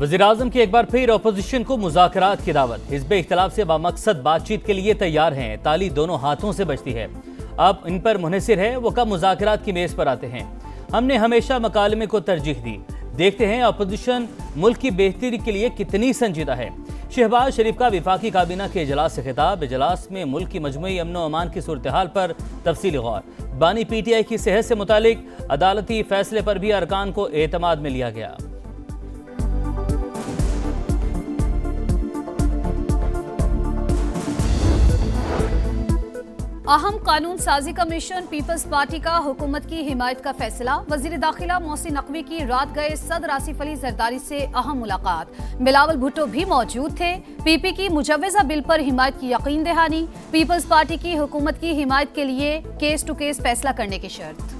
वज़ीर-ए-आज़म की एक बार फिर अपोजिशन को मुज़ाकरात की दावत। हिज़्ब इख्तिलाफ से बामकसद बातचीत के लिए तैयार हैं। ताली दोनों हाथों से बजती है। अब इन पर मुनहसिर है वो कब मुज़ाकरात की मेज़ पर आते हैं। हमने हमेशा मकालमे को तरजीह दी। देखते हैं अपोजिशन मुल्क की बेहतरी के लिए कितनी संजीदा है। शहबाज शरीफ का वफाकी काबीना के इजलास से खिताब। इजलास में मुल्क की मजमूई अमन व अमान की सूरत हाल पर तफसीली गौर। बानी PTI की सेहत से मुतालिक अदालती फैसले पर भी अरकान को एतमाद में लिया गया। अहम कानून साजी कमीशन पीपल्स पार्टी का हुकूमत की हिमायत का फैसला। वजीर दाखिला मोहसिन नकवी की रात गए सदर आसिफ अली जरदारी से अहम मुलाकात। बिलावल भुट्टो भी मौजूद थे। PP की मुजव्वजा बिल पर हिमायत की यकीन दहानी। पीपल्स पार्टी की हुकूमत की हिमायत के लिए केस टू केस फैसला करने की शर्त।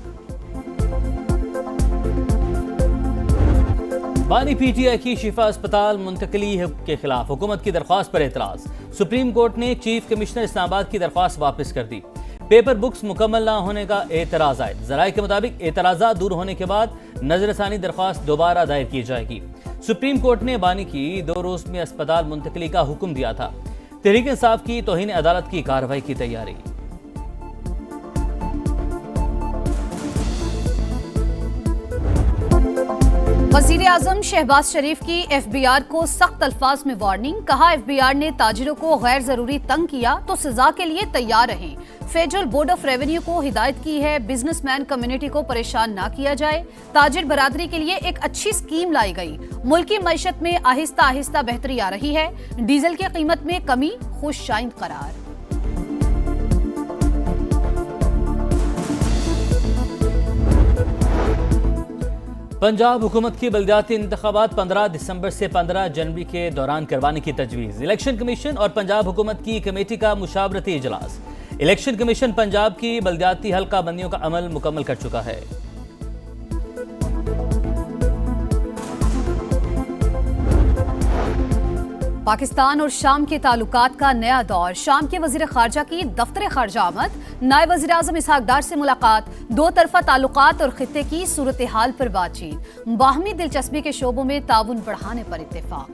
बानी PTI की शिफा अस्पताल मुंतकली के खिलाफ हुकूमत की दरख्वास्त पर एतराज। सुप्रीम कोर्ट ने चीफ कमिश्नर इस्लामाबाद की दरख्वास्त वापस कर दी। पेपर बुक्स मुकम्मल ना होने का एतराज आए। जराये के मुताबिक एतराज़ात दूर होने के बाद नजरसानी दरख्वास्त दोबारा दायर की जाएगी। सुप्रीम कोर्ट ने बानी की 2 रोज में अस्पताल मुंतकली का हुक्म दिया था। तहरीक इंसाफ की तौहीन अदालत की कार्रवाई की तैयारी। वजीर आजम शहबाज शरीफ की FBR को सख्त अल्फाज में वार्निंग। कहा FBR ने ताजिरों को गैर जरूरी तंग किया तो सजा के लिए तैयार रहें। फेडरल बोर्ड ऑफ रेवेन्यू को हिदायत की है बिजनेसमैन कम्युनिटी को परेशान ना किया जाए। ताजिर बरादरी के लिए एक अच्छी स्कीम लाई गई। मुल्क की मईशत में आहिस्ता आहिस्ता बेहतरी आ रही है। डीजल की कीमत में कमी खुशशाइंद करार। पंजाब हुकूमत की बल्दियाती इंतखाबात 15 दिसंबर से 15 जनवरी के दौरान करवाने की तजवीज़। इलेक्शन कमीशन और पंजाब हुकूमत की कमेटी का मुशावरती इजलास। इलेक्शन कमीशन पंजाब की बल्दियाती हल्का बंदियों का अमल मुकम्मल कर चुका है। पाकिस्तान और शाम के ताल्लुकात का नया दौर। शाम के वजीर खारजा की दफ्तर खारजा आमद। नायब वजीर आजम इसहाक डार से मुलाकात। 2 तरफा ताल्लुकात और खित्ते की सूरत हाल पर बातचीत। बाहमी दिलचस्पी के शोबों में ताउन बढ़ाने पर इत्तेफाक।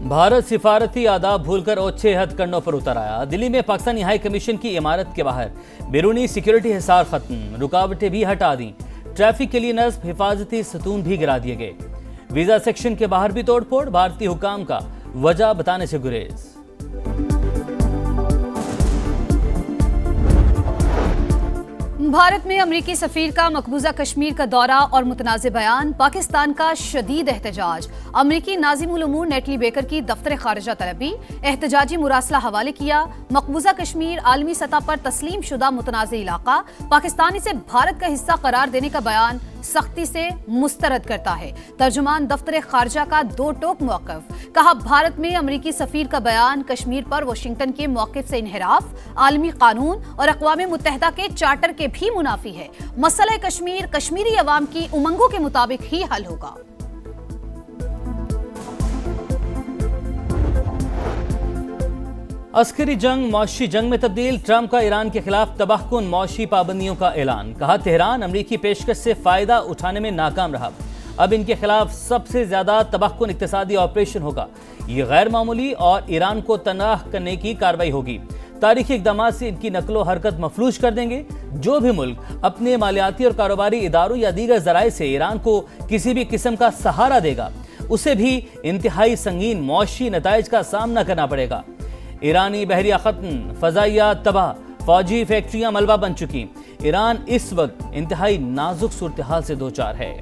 भारत सिफारती आदाब भूलकर ओछे हथकंडों पर उतर आया। दिल्ली में पाकिस्तानी हाई कमीशन की इमारत के बाहर बैरूनी सिक्योरिटी हिसार खत्म। रुकावटें भी हटा दी। ट्रैफिक के लिए नस्ब हिफाजती सतून भी गिरा दिए गए। वीजा सेक्शन के बाहर भी तोड़फोड़। भारतीय हुकाम का वजह बताने से गुरेज। भारत में अमरीकी सफीर का मकबूजा कश्मीर का दौरा और मुतनाज़ बयान। पाकिस्तान का शदीद एहतजाज। अमरीकी नाज़िमुल उमूर नेटली बेकर की दफ्तर खारजा तलबी। एहतजाजी मुरासला हवाले किया। मकबूजा कश्मीर आलमी सतह पर तस्लीम शुदा मुतनाज़ इलाका। पाकिस्तान इसे भारत का हिस्सा करार देने का बयान सख्ती से मुस्तरद करता है। तर्जुमान दफ्तर खारजा का 2 टोक मौक़िफ़। कहा भारत में अमरीकी सफीर का बयान कश्मीर पर वाशिंगटन के मौक़िफ़ से इन्हिराफ, आलमी कानून और अक़वाम मुत्तहिदा के चार्टर के भी मुनाफी है। मसला कश्मीर कश्मीरी अवाम की उमंगों के मुताबिक ही हल होगा। अस्करी जंग मौशी जंग में तब्दील। ट्रंप का ईरान के खिलाफ तबाहकुन मौशी पाबंदियों का ऐलान। कहा तेहरान अमरीकी पेशकश से फायदा उठाने में नाकाम रहा। अब इनके खिलाफ सबसे ज्यादा तबाहकुन इक्तिसादी ऑपरेशन होगा। ये गैर मामूली और ईरान को तनाह करने की कार्रवाई होगी। तारीखी इकदाम से इनकी नकलो हरकत मफलूज कर देंगे। जो भी मुल्क अपने मालियाती और कारोबारी इदारों या दीगर जराए से ईरान को किसी भी किस्म का सहारा देगा उसे भी इंतहाई संगीन मौशी नताइज का सामना करना पड़ेगा। ईरानी बहरिया खत्म, फजाइया तबाह, फौजी फैक्ट्रियां मलबा बन चुकी। ईरान इस वक्त इंतहाई नाजुक सूरत हाल से 2-4 है।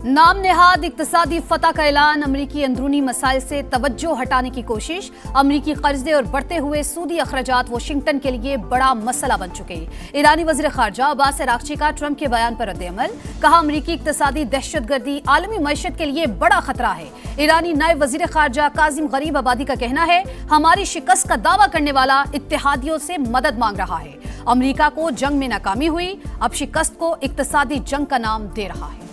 नाम नेहाद इक्तिसादी फतह का ऐलान। अमरीकी अंदरूनी मसाइल से तवज्जो हटाने की कोशिश। अमरीकी कर्जे और बढ़ते हुए सूदी अखराजात वाशिंगटन के लिए बड़ा मसला बन चुके। ईरानी वज़ीर ख़ारजा अब्बास अराग़ची का ट्रंप के बयान पर रद्द-ए-अमल। कहा अमरीकी इक्तिसादी दहशतगर्दी आलमी मईशत के लिए बड़ा खतरा है। ईरानी नायब वज़ीर ख़ारजा काजिम गरीब आबादी का कहना है हमारी शिकस्त का दावा करने वाला इत्तेहादियों से मदद मांग रहा है। अमरीका को जंग में नाकामी हुई, अब शिकस्त को इक्तिसादी जंग का नाम दे रहा है।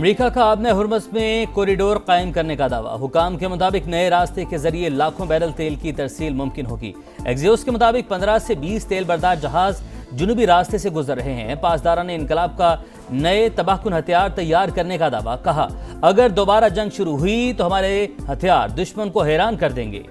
अमेरिका का आबने हुर्मुज़ में कॉरिडोर कायम करने का दावा। हुकाम के मुताबिक नए रास्ते के जरिए लाखों बैरल तेल की तरसील मुमकिन होगी। एक्सियोस के मुताबिक 15 से 20 तेल बरदार जहाज जुनूबी रास्ते से गुजर रहे हैं। पासदारान ने इनकलाब का नए तबाहकुन हथियार तैयार करने का दावा। कहा, अगर दोबारा जंग शुरू हुई तो हमारे हथियार दुश्मन को हैरान कर देंगे।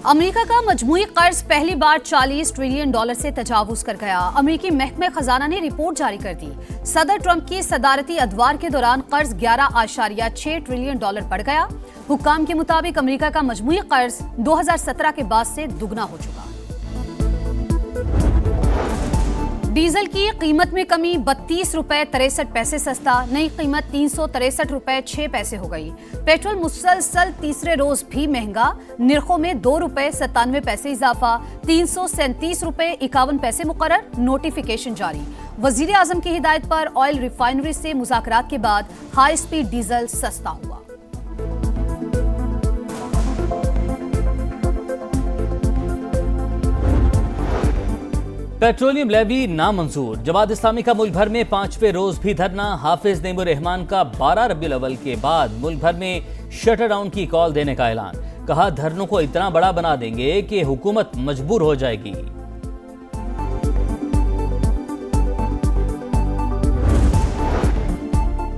अमेरिका का मजमूई कर्ज पहली बार $40 ट्रिलियन से तजावुज कर गया। अमेरिकी महकमे खजाना ने रिपोर्ट जारी कर दी। सदर ट्रंप की सदारती अदवार के दौरान कर्ज $11.6 ट्रिलियन बढ़ गया। हुक्काम के मुताबिक अमेरिका का मजमूई कर्ज 2017 के बाद से दुगना हो चुका। डीजल की कीमत में कमी, ₹32.63 सस्ता। नई कीमत ₹363.06 हो गई। पेट्रोल मुसलसल तीसरे रोज भी महंगा। निर्खों में ₹2.97 इजाफा। ₹337.51 मुकर्रर। नोटिफिकेशन जारी। वजीर आजम की हिदायत पर ऑयल रिफाइनरी से मुज़ाकरात के बाद हाई स्पीड डीजल सस्ता हुआ। पेट्रोलियम लेवी नामंजूर। जमात इस्लामी का मुल्क भर में 5वें रोज भी धरना। हाफिज नईमुर रहमान का 12 रबीउल अव्वल के बाद मुल्क भर में शटर डाउन की कॉल देने का ऐलान। कहा, धरनों को इतना बड़ा बना देंगे कि हुकूमत मजबूर हो जाएगी।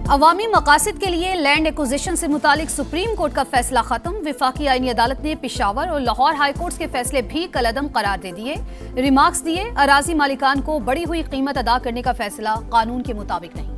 अवामी मकासद के लिए लैंड एक्विजिशन से मुतालिक सुप्रीम कोर्ट का फैसला खत्म। विफाकी आईनी अदालत ने पेशावर और लाहौर हाई कोर्ट के फैसले भी कलअदम करार दे दिए। रिमार्क्स दिए, अराजी मालिकान को बढ़ी हुई कीमत अदा करने का फैसला कानून के मुताबिक नहीं।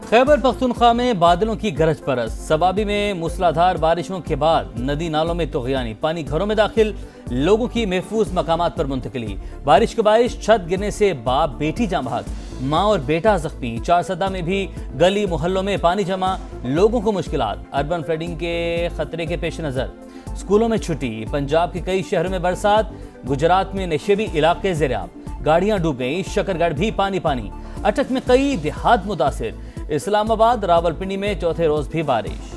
खैबर पख्तूनख्वा में बादलों की गरज परस। सबाबी में मूसलाधार बारिशों के बाद नदी नालों में तुग़यानी। पानी घरों में दाखिल, लोगों की महफूज मकामात पर मुंतकिली। बारिश के बारिश छत गिरने से बाप बेटी जाँ बहक, माँ और बेटा जख्मी। चारसदा में भी गली मोहल्लों में पानी जमा, लोगों को मुश्किलात। अर्बन फ्लडिंग के खतरे के पेश नजर स्कूलों में छुट्टी। पंजाब के कई शहरों में बरसात। गुजरात में नशेबी इलाके ज़ेराब, गाड़ियां डूब गई। शकरगढ़ भी पानी पानी। अटक में कई देहात मुतासिर। इस्लामाबाद रावलपिंडी में चौथे रोज भी बारिश।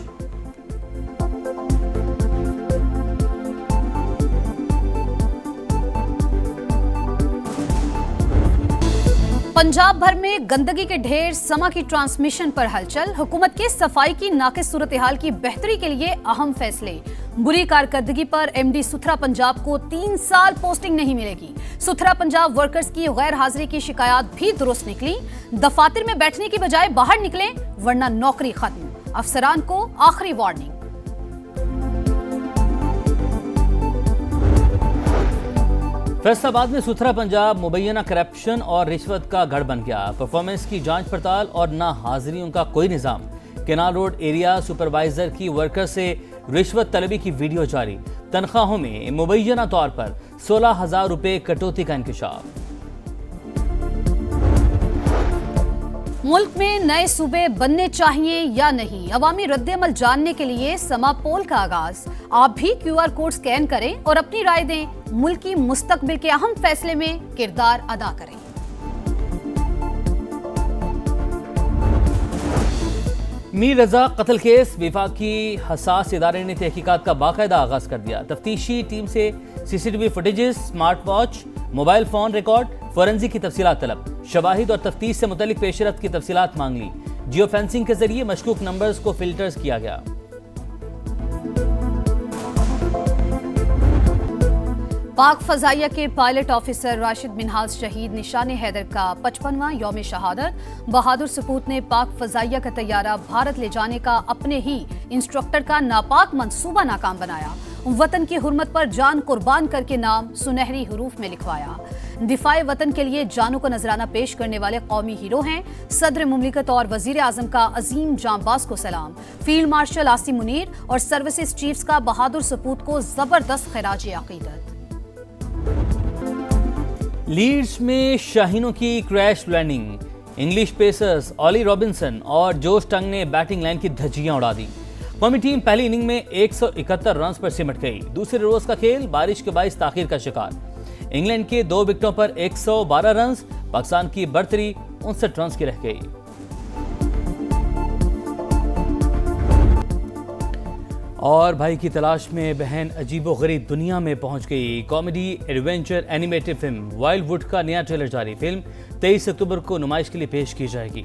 पंजाब भर में गंदगी के ढेर, समा की ट्रांसमिशन पर हलचल। हुकूमत के सफाई की नाकिस सूरत हाल की बेहतरी के लिए अहम फैसले। बुरी कारकर्दगी पर एमडी सुथरा पंजाब को 3 साल पोस्टिंग नहीं मिलेगी। सुथरा पंजाब वर्कर्स की गैर हाजिरी की शिकायत भी दुरुस्त निकली। दफातर में बैठने की बजाय बाहर निकलें वरना नौकरी खत्म। अफसरान को आखिरी वार्निंग। फैसलाबाद में सुथरा पंजाब मुबैना करप्शन और रिश्वत का गढ़ बन गया। परफॉर्मेंस की जांच पड़ताल और ना हाजिरियों का कोई निजाम। केनाल रोड एरिया सुपरवाइजर की वर्कर से रिश्वत तलबी की वीडियो जारी। तनख्वाहों में मुबैना तौर पर 16,000 रुपए कटौती का इंकशाफ। मुल्क में नए सूबे बनने चाहिए या नहीं, अवामी रद्द-ए-अमल जानने के लिए समा पोल का आगाज। आप भी QR कोड स्कैन करें और अपनी राय दें। मुल्क की मुस्तकबिल के अहम फैसले में किरदार अदा करें। मीर रजा कत्ल केस, विफाकी हसास इदारे ने तहकीकात का बाकायदा आगाज कर दिया। तफ्तीशी टीम से CCTV footages, smart watch, mobile phone record, forensic की तफसीलात तलब। शवाहिद और तफ्तीश से मुतल्लिक पेशरफ्त की तफसीलात मांग ली। जियो फेंसिंग के जरिए मशकूक नंबर्स को फिल्टर्स किया गया। पाक फजाइया के पायलट ऑफिसर राशिद मिनहाज शहीद। निशान हैदर का 55वां यौम शहादत। बहादुर सपूत ने पाक फजाइया का तैयारा भारत ले जाने का अपने ही इंस्ट्रक्टर का नापाक मंसूबा नाकाम बनाया। वतन की हुर्मत पर जान कुर्बान करके नाम सुनहरी हुरूफ में लिखवाया। दिफाए वतन के लिए जानों को नजराना पेश करने वाले कौमी हीरो हैं। सदर मुमलिकत और वजीर आजम का अजीम जांबाज को सलाम। फील्ड मार्शल आसिम मुनीर और सर्विसेज चीफ्स का बहादुर सपूत को जबरदस्त खिराज अकीदत। लीड्स में शाहीनों की crash landing. English pacers Ollie Robinson और जोश टंग ने बैटिंग लाइन की धज्जियां उड़ा दी। कौमी टीम पहली इनिंग में 171 रन पर सिमट गई। दूसरे रोज का खेल बारिश के बाइस ताखीर का शिकार। इंग्लैंड के 2 विकेटों पर 112 रन। पाकिस्तान की बढ़तरी 59 रन की रह गई। और भाई की तलाश में बहन अजीबोगरीब दुनिया में पहुंच गई। कॉमेडी एडवेंचर एनिमेटेड फिल्म वाइल्डवुड का नया ट्रेलर जारी। फिल्म 23 अक्टूबर को नुमाइश के लिए पेश की जाएगी।